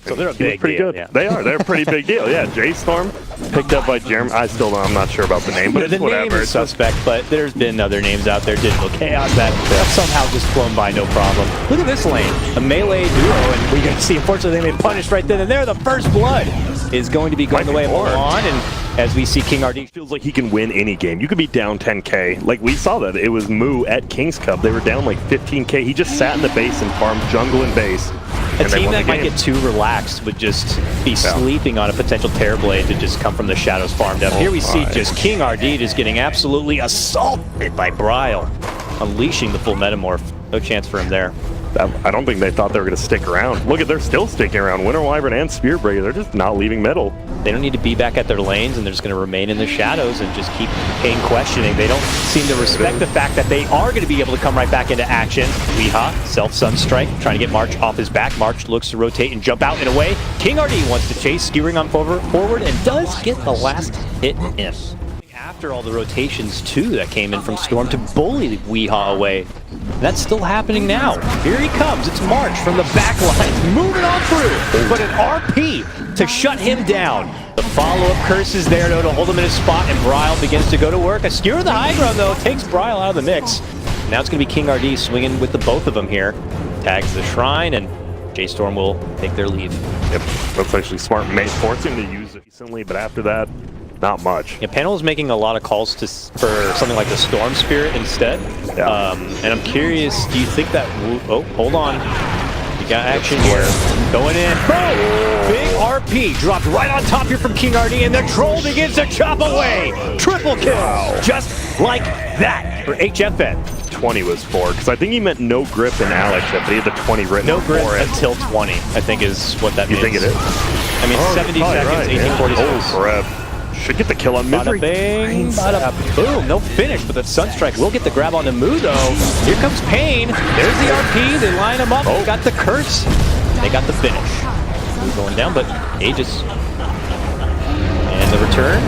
So they're a big pretty deal, good. yeah. They are. They're a pretty big deal. Yeah, J.Storm picked up by Jeremy. I'm not sure about the name, but the it's whatever. name is suspect, but there's been other names out there. Digital Chaos that somehow just flown by, no problem. Look at this lane, a melee duo, and we can see, unfortunately, they made punished right then and there. The first blood is going to be going the way of Milan, and as we see King RD feels like he can win any game. You could be down 10K. Like we saw that. It was Moo at King's Cup. They were down like 15K. He just sat in the base and farmed jungle and base. A team that might get too relaxed would just be sleeping on a potential Terrorblade to just come from the shadows farmed up. Here we see just King RD just getting absolutely assaulted by Bryle, unleashing the full Metamorph. No chance for him there. I don't think they thought they were going to stick around. Look at, they're still sticking around. Winter Wyvern and Spearbreaker, they're just not leaving middle. They don't need to be back at their lanes, and they're just going to remain in the shadows and just keep paying questioning. They don't seem to respect the fact that they are going to be able to come right back into action. Weeha, self-Sunstrike, trying to get March off his back. March looks to rotate and jump out in a way. King RD wants to chase, skewering on forward, and does get the last hit in. After all the rotations, too, that came in from Storm to bully Weeha away. That's still happening now. Here he comes. It's March from the back line, moving on through, but an RP to shut him down. The follow-up curse is there, though, to hold him in his spot, and Bryle begins to go to work. A skewer of the high ground, though, takes Bryle out of the mix. Now it's going to be King RD swinging with the both of them here. Tags the shrine, and J.Storm will take their lead. Yep, that's actually smart. May force him to use it recently, but after that, not much. Yeah, Panel is making a lot of calls for something like the Storm Spirit instead. Yeah. And I'm curious, do you think that... Oh, hold on. You got action here. Going in. Boom! Big RP dropped right on top here from King RD, and the troll begins to chop away. Triple kill. Wow. Just like that for HFN. 20 was for, because I think he meant no grip in Alex, but he had the 20 written no grip for it. until 20, I think is what that means. You think it is? I mean, 70 seconds, right. 1846. Oh, Forev. Should get the kill on Misery. Bada bing, bada boom. No finish, but that Sunstrike will get the grab on the Moo, though. Here comes paiN. There's the RP. They line him up. They got the curse. They got the finish. Moo going down, but Aegis. And the return.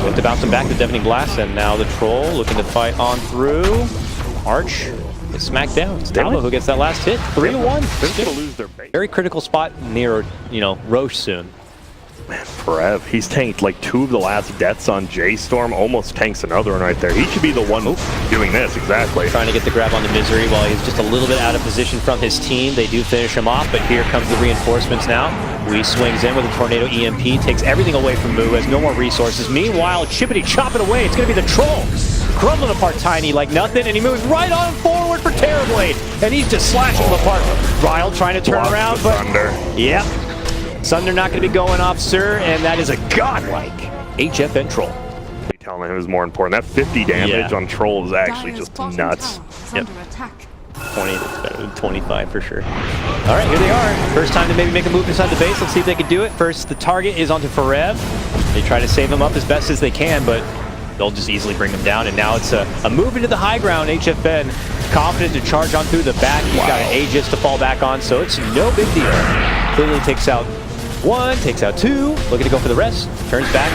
Went to bounce him back to Deafening Blast, and now the Troll looking to fight on through. Arch is smacked down. It's Talbot who gets that last hit. 3-1. They're going to lose their base. Very critical spot near, Roche soon. Man, Forev, he's tanked like 2 of the last deaths on J.Storm, almost tanks another one right there. He should be the one doing this, exactly. Trying to get the grab on the Misery while he's just a little bit out of position from his team. They do finish him off, but here comes the reinforcements now. Wee swings in with a Tornado EMP, takes everything away from Moo, has no more resources. Meanwhile, Chippity chopping away. It's going to be the Troll. Crumbling apart Tiny like nothing, and he moves right on forward for Terrorblade. And he's just slashing him apart. Bryle trying to turn around, but... Thunder. Yep. Sunder not going to be going off, sir, and that is a godlike HFN Troll. Telling him is more important. That 50 damage on Troll is actually just nuts. Yep. 20, 25 for sure. All right, here they are. First time to maybe make a move inside the base. Let's see if they can do it. First, the target is onto Forev. They try to save him up as best as they can, but they'll just easily bring him down. And now it's a move into the high ground. HFN confident to charge on through the back. He's got an Aegis to fall back on, so it's no big deal. Clearly takes out 1, takes out 2, looking to go for the rest, turns back,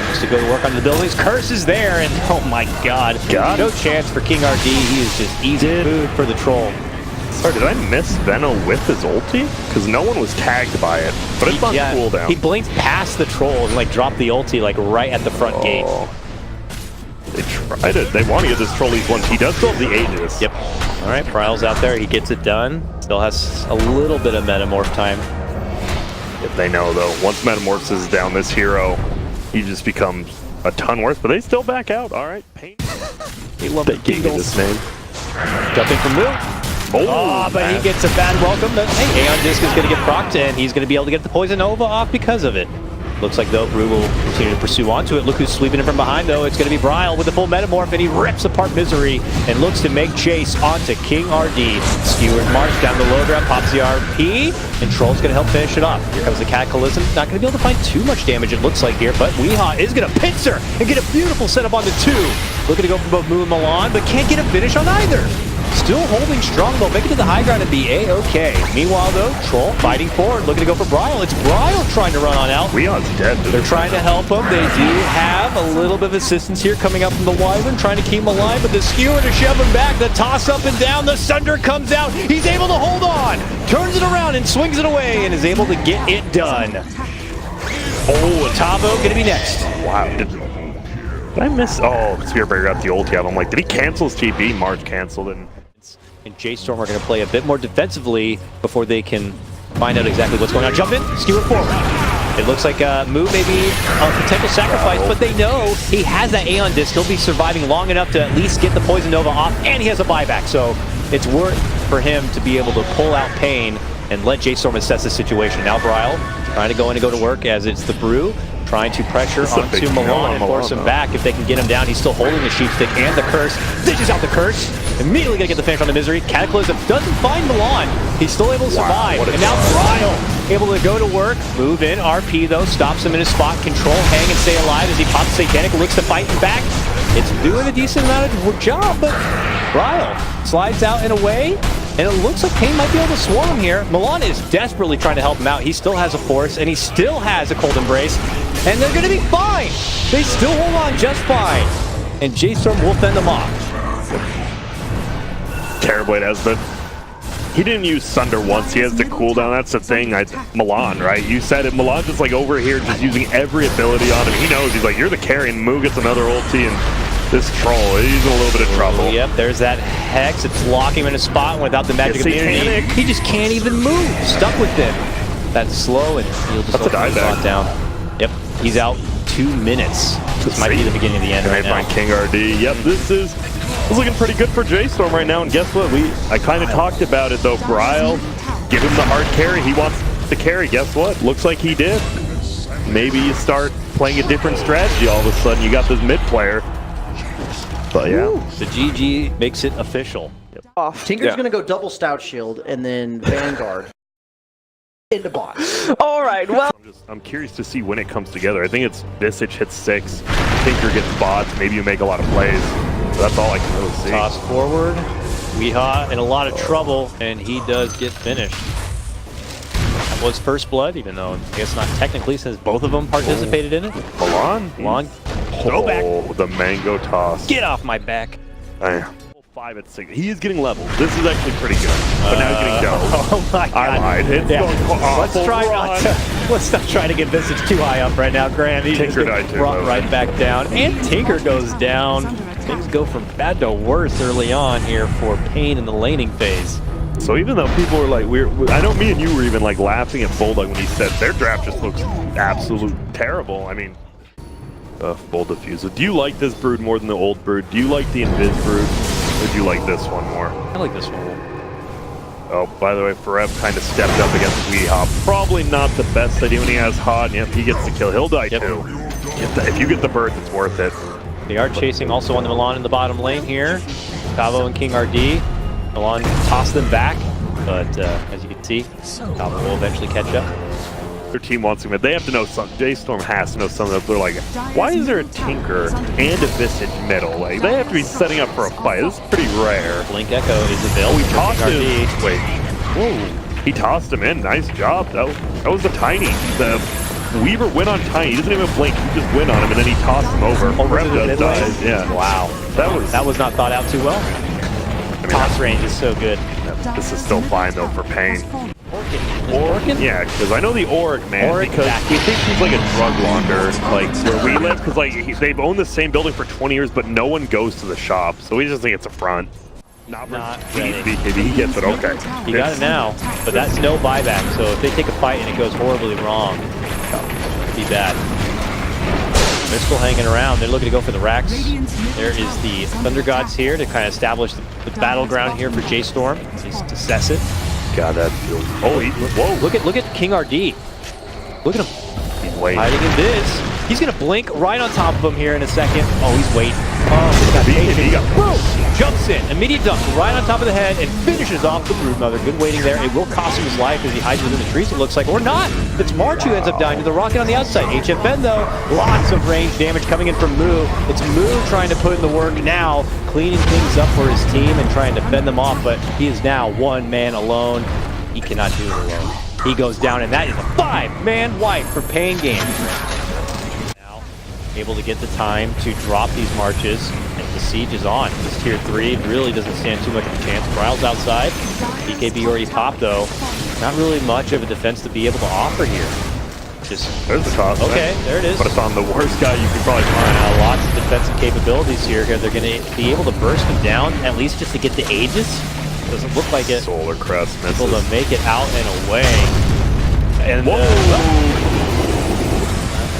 wants to go to work on the buildings, curse is there, and oh my god, no chance for King RD. He is just easy food for the Troll. Sorry, did I miss Veno with his ulti? Because no one was tagged by it, but it's on cooldown. He blinked past the Troll and like dropped the ulti like right at the front gate. They tried it. They want to get this Troll these ones. He does still have the Aegis. Yep. All right, Bryle's out there. He gets it done. Still has a little bit of Metamorph time. If they know, though, once Metamorph is down, this hero, he just becomes a ton worse, but they still back out. All right, paiN. They love the this name. Jumping from Moo. But he gets a bad welcome. But hey, Aeon Disc is going to get procced, and he's going to be able to get the Poison Nova off because of it. Looks like, though, Brew will continue to pursue onto it. Look who's sweeping him from behind, though. It's going to be Bryle with the full Metamorph, and he rips apart Misery and looks to make chase onto King RD. Skewered March down the low ground, pops the RP, and Troll's going to help finish it off. Here comes the Cataclysm. Not going to be able to find too much damage, it looks like here, but Weeha is going to pincer and get a beautiful setup on the 2. Looking to go for both Moo and Milan, but can't get a finish on either. still holding strong. They'll make it to the high ground and be A-okay. Meanwhile, though, Troll fighting forward, looking to go for Bryle. It's Bryle trying to run on out. Leon's dead. They're trying to help him. They do have a little bit of assistance here coming up from the Wyvern, trying to keep him alive, but the skewer to shove him back. The toss up and down. The Sunder comes out. He's able to hold on. Turns it around and swings it away and is able to get it done. Oh, Tavo going to be next. Wow. Did I miss? Oh, Spearbreaker got the ulti out. I'm like, did he cancel his TP? March canceled and J.Storm are going to play a bit more defensively before they can find out exactly what's going on. Jump in, skewer forward. It looks like Moo may be a potential sacrifice, but they know he has that Aeon disc. He'll be surviving long enough to at least get the Poison Nova off, and he has a buyback. So it's worth for him to be able to pull out paiN and let J.Storm assess the situation. Now Bryle trying to go in and go to work as it's the Brew, trying to pressure onto Malone and force him back. If they can get him down, he's still holding the Sheep Stick and the Curse. Dishes out the Curse. Immediately gonna get the finish on the Misery. Cataclysm doesn't find Malone. He's still able to survive. And now Bryle able to go to work. Move in. RP though stops him in his spot. Control, hang, and stay alive as he pops Satanic. Looks to fight him back. It's doing a decent amount of job, but Bryle slides out and away. And it looks like paiN might be able to swarm him here. Milan is desperately trying to help him out. He still has a Force, and he still has a Cold Embrace. And they're going to be fine. They still hold on just fine. And J.Storm will fend them off. Terrorblade has the... He didn't use Sunder once. He has the cooldown. That's the thing. Milan, right? You said it. Milan's just like over here just using every ability on him. He knows. He's like, you're the carry, and Moo gets another ulti, and this Troll, he's in a little bit of trouble. Yep, there's that Hex. It's locking him in a spot without the magic immunity. He just can't even move. Stuck with it. That's slow, and he'll just open the spot down. Yep, he's out 2 minutes. This might be the beginning of the end right now. Find King RD. Yep, this is looking pretty good for J.Storm right now. And guess what? I kind of talked about it though. Bryle, give him the hard carry. He wants the carry. Guess what? Looks like he did. Maybe you start playing a different strategy all of a sudden. You got this mid player. But yeah, the GG makes it official. Yep. Tinker's gonna go double Stout Shield and then Vanguard into bots. All right, well, I'm curious to see when it comes together. I think it's Visage hits 6, Tinker gets bots, maybe you make a lot of plays. So that's all I can really see. Toss forward, Weehaw in a lot of trouble, and he does get finished. That was first blood, even though I guess not technically, since both of them participated in it. Milan? Go back. Oh, the mango toss. Get off my back. 5 at 6. He is getting levels. This is actually pretty good. But now he's getting dough. Oh my god. I lied. It's Let's not try to get Visage too high up right now, Graham. He just gets brought right back down. And Tinker goes down. Things go from bad to worse early on here for paiN in the laning phase. So even though people were like, I know me and you were even like laughing at Bulldog when he said their draft just looks absolute terrible. I mean, Bull Diffuser. Do you like this brood more than the old brood? Do you like the Invis brood? Or do you like this one more? I like this one. Oh, by the way, Forev kind of stepped up against Weehaw. Probably not the best idea when he has Hot. Yep, he gets the kill. He'll die too. If you get the birth, it's worth it. They are chasing also on the Milan in the bottom lane here. Tavo and King RD. Milan toss them back, but as you can see, Tavo will eventually catch up. Their team wants him, but they have to know something. J.Storm has to know something. They're like, why is there a Tinker and a Visage middle? Like, they have to be setting up for a fight. This is pretty rare. Blink Echo is available. Oh, he tossed him. Wait. Whoa. He tossed him in. Nice job. That was the Tiny. The Weaver went on Tiny. He doesn't even blink. He just went on him, and then he tossed him over. Dies. Yeah. Wow. That was not thought out too well. I mean, toss range is so good. This is still fine, though, for paiN. Orkin? Yeah, because I know the Auric, man, because we think he's like a drug launderer, like where we live, because like they've owned the same building for 20 years, but no one goes to the shop, so we just think it's a front. Not ready. He gets it, okay. He got it now, but that's no buyback, so if they take a fight and it goes horribly wrong, it'd be bad. They're still hanging around. They're looking to go for the racks. There is the Thunder Gods here to kind of establish the battleground here for J.Storm. Just assess it. God, that feels... Oh, whoa. Look at King RD. Look at him. He's waiting. Hiding in Viz. He's going to blink right on top of him here in a second. Oh, he's waiting. Oh, he's got patience. He got... jumps in, immediate dunk right on top of the head, and finishes off the Broodmother. Good waiting there. It will cost him his life as he hides within the trees, it looks like, or not. It's March who ends up dying to the rocket on the outside. HFN, though, lots of range damage coming in from Moo. It's Moo trying to put in the work now, cleaning things up for his team and trying to fend them off, but he is now one man alone. He cannot do it alone. He goes down, and that is a 5-man wipe for paiN Games. Now, able to get the time to drop these marches, and the siege is on. This tier 3 really doesn't stand too much of a chance. Bryle's outside. BKB already popped, though. Not really much of a defense to be able to offer here. There's the toss. Okay, there it is. But it's on the worst guy you can probably find. Lots of defensive capabilities here. They're going to be able to burst him down, at least just to get the Aegis. Doesn't look like it. Solar Crest misses. Able to make it out and away. And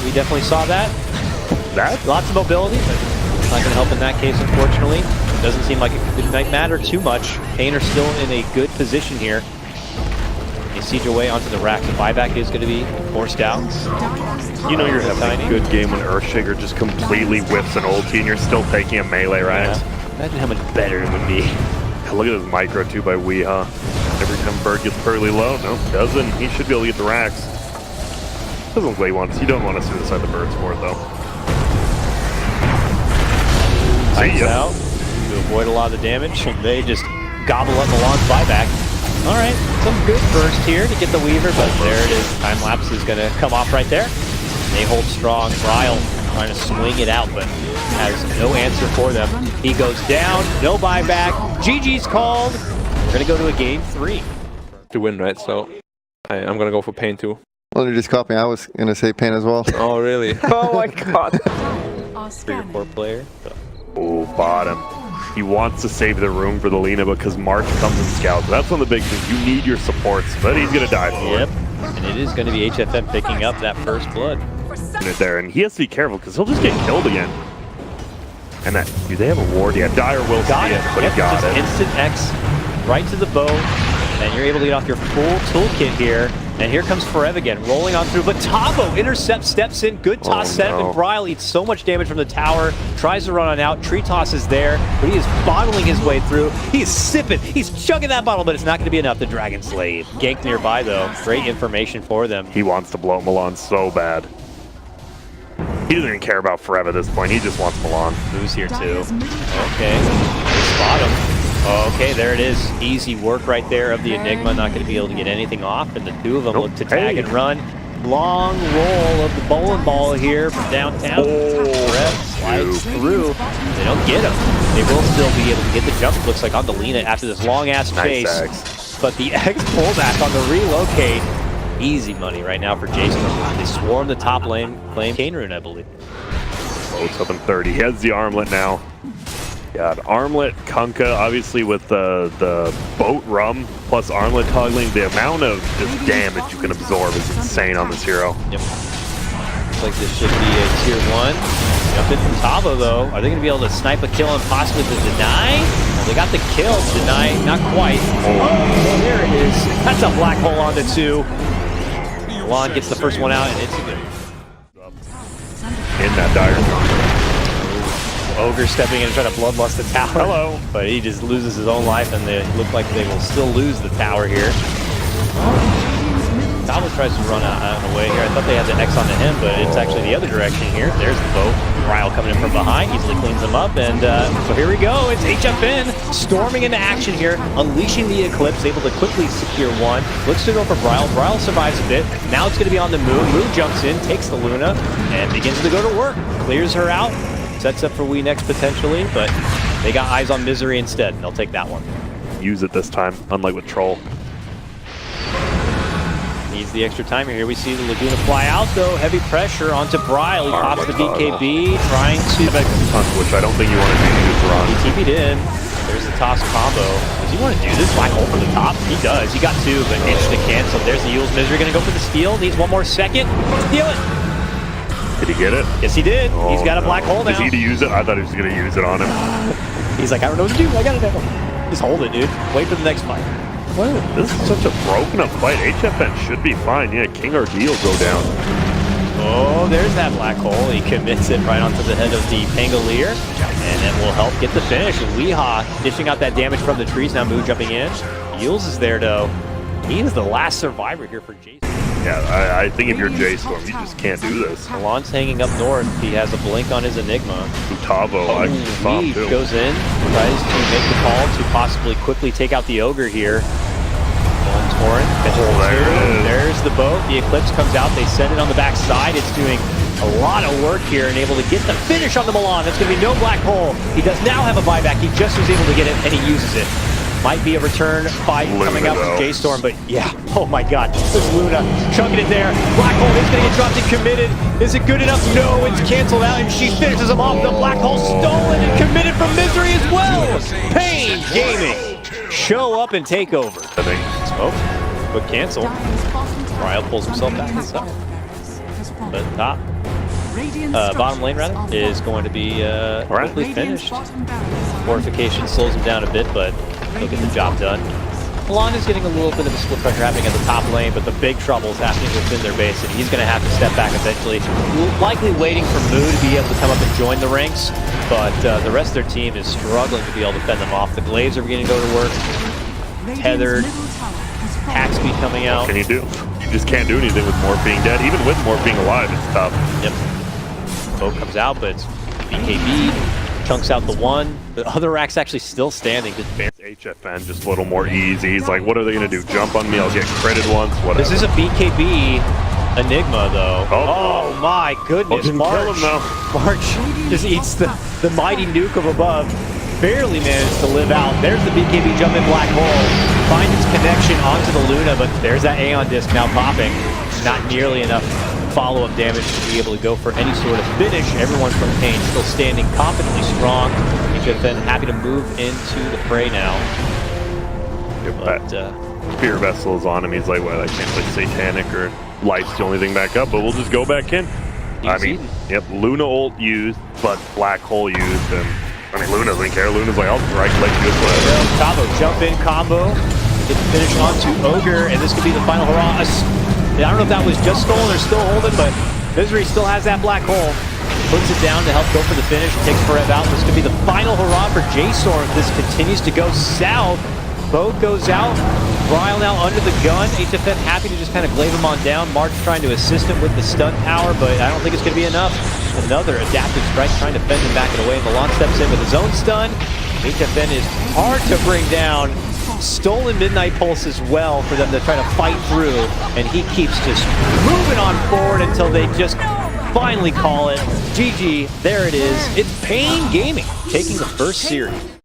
we definitely saw that. Lots of mobility, but not going to help in that case, unfortunately. Doesn't seem like it might matter too much. paiN are still in a good position here. They siege away onto the rack. The buyback is going to be forced out. You know you're having a good game when Earthshaker just completely whips an ulti and you're still taking a melee, right? Yeah. Imagine how much better it would be. Look at this micro 2 by Weeha. Every time Bird gets fairly low. No, doesn't. He should be able to get the racks. Doesn't look like he wants. You don't want to suicide the Birds for it, though. See ya. Out to avoid a lot of the damage. They just gobble up Milan's buyback. All right, some good burst here to get the Weaver, but there it is. Time lapse is going to come off right there. They hold strong. Bryle trying to swing it out, but has no answer for them. He goes down, no buyback. GG's called. We're going to go to a game 3. To win, right? So I'm going to go for paiN too. Well, you just caught me. I was going to say paiN as well. Oh, really? Oh my god. 3 or 4 player. Oh, bottom. He wants to save the room for the Lina because March comes and scouts. That's one of the big things. You need your supports, but he's going to die for it. And it is going to be HFN picking up that first blood. There, and he has to be careful because he'll just get killed again. And that, do they have a ward? Yeah, Dire will see it, but he got it. Instant X right to the bow, and you're able to get off your full toolkit here. And here comes Forev again, rolling on through, but Tavo intercepts, steps in, good toss set, and Bryle eats so much damage from the tower, tries to run on out, tree toss is there, but he is bottling his way through. He's sipping, he's chugging that bottle, but it's not going to be enough. The Dragon Slave. Gank nearby though, great information for them. He wants to blow Milan so bad. He doesn't even care about Forev at this point, he just wants Milan. Who's here too? Okay, they spot him. Okay, there it is. Easy work right there of the Enigma. Not going to be able to get anything off, and the two of them look to tag and run. Long roll of the bowling ball here from downtown. Forev slides through. They don't get him. They will still be able to get the jump, it looks like, on the Lina after this long-ass chase. But the X pullback on the relocate. Easy money right now for J.Strom. They swarm the top lane, playing paiN Rune, I believe. Boat's up in 30. He has the armlet now. Yeah, armlet, Kunkka, obviously with the boat rum plus armlet toggling, the amount of just damage you can absorb is insane on this hero. Yep. Looks like this should be a tier 1. Jump in from Tavo though. Are they going to be able to snipe a kill and possibly the deny? Well, they got the kill, deny, not quite. Oh, there it is. That's a black hole onto 2. Milan gets the first one out and it's a good. In that dire zone. Ogre stepping in and trying to bloodlust the tower. Hello. But he just loses his own life, and they look like they will still lose the tower here. Tavo tries to run out of the way here. I thought they had the X onto him, but it's actually the other direction here. There's the boat. Bryle coming in from behind, easily cleans him up, and so here we go. It's HFN storming into action here, unleashing the Eclipse, able to quickly secure 1. Looks to go for Bryle. Bryle survives a bit. Now it's going to be on the Moon. Moon jumps in, takes the Luna, and begins to go to work. Clears her out. Sets up for We next potentially, but they got eyes on Misery instead, and they'll take that one. Use it this time, unlike with Troll. Needs the extra timer here. We see the Laguna fly out though. Heavy pressure onto Bryle. He pops the BKB, trying to... Which I don't think you want to do to Ron. He TP'd in. There's the toss combo. Does he want to do this? Black hole from the top? He does. He got 2, but instant cancel. There's the Yule's Misery. Going to go for the steal. Needs 1 more second. Steal it. Did he get it? Yes, he did. He's got a black hole now. Is he to use it? I thought he was going to use it on him. He's like, I don't know what to do. I got it now. Just hold it, dude. Wait for the next fight. Wow, this is such a broken up fight. HFN should be fine. Yeah, King RD will go down. Oh, there's that black hole. He commits it right onto the head of the Pangolier, and that will help get the finish. Weehaw dishing out that damage from the trees. Now Moo jumping in. Yules is there though. He is the last survivor here for J.Strom. Yeah, I think if you're J.Storm, you just can't do this. Milan's hanging up north. He has a blink on his Enigma. Utavo, I just saw him He too. goes in, tries to make the call to possibly quickly take out the Ogre here. Torrent, there it is. There's the boat. The Eclipse comes out. They send it on the back side. It's doing a lot of work here and able to get the finish on the Milan. It's going to be no black hole. He does now have a buyback. He just was able to get it, and he uses it. Might be a return fight coming out with J.Storm, but yeah, oh my god, there's Luna chugging it there. Black hole is going to get dropped and committed. Is it good enough? No, it's canceled out, and she finishes him off. The black hole stolen and committed from Misery as well. paiN Gaming show up and take over. I think. Smoke, but cancel. Ryle pulls himself back inside. But top, bottom lane rather, is going to be quickly finished. Fortification slows him down a bit, but he'll get the job done. Milan is getting a little bit of a split pressure happening at the top lane, but the big trouble is happening within their base, and he's going to have to step back eventually. Likely waiting for Moo to be able to come up and join the ranks, but the rest of their team is struggling to be able to fend them off. The Glaives are beginning to go to work. Tethered. Hack speed coming out. What can you do? You just can't do anything with Morph being dead. Even with Morph being alive, it's tough. Yep. Boat comes out, but it's BKB. Chunks out the one. The other rack's actually still standing. HFN just a little more easy. He's like, what are they going to do? Jump on me, I'll get credit once, whatever. This is a BKB Enigma, though. Oh, my goodness. Didn't kill him, though. March just eats the mighty nuke of above. Barely managed to live out. There's the BKB jump in black hole. Finds its connection onto the Luna, but there's that Aeon disc now popping. Not nearly enough follow-up damage to be able to go for any sort of finish. Everyone from paiN still standing confidently strong. HFN happy to move into the fray now. But Spear Vessel is on him. He's like, well, I can't play Satanic or Light's the only thing back up, but we'll just go back in. I mean, yep, Luna ult used, but Black Hole used, and I mean, Luna doesn't care. Luna's like, I'll right click this, whatever. Tavo jump in combo, get the finish onto Ogre, and this could be the final hurrah. I don't know if that was just stolen or still holding, but Misery still has that black hole. Puts it down to help go for the finish. Takes forever out. This could be the final hurrah for J.Storm if this continues to go south. Boat goes out. Ryle now under the gun. HFN happy to just kind of glaive him on down. March trying to assist him with the stun power, but I don't think it's going to be enough. Another adaptive strike trying to fend him back and away. Milan steps in with his own stun. HFN is hard to bring down. Stolen Midnight Pulse as well for them to try to fight through, and he keeps just moving on forward until they just finally call it. GG, there it is. It's paiN Gaming taking the first series.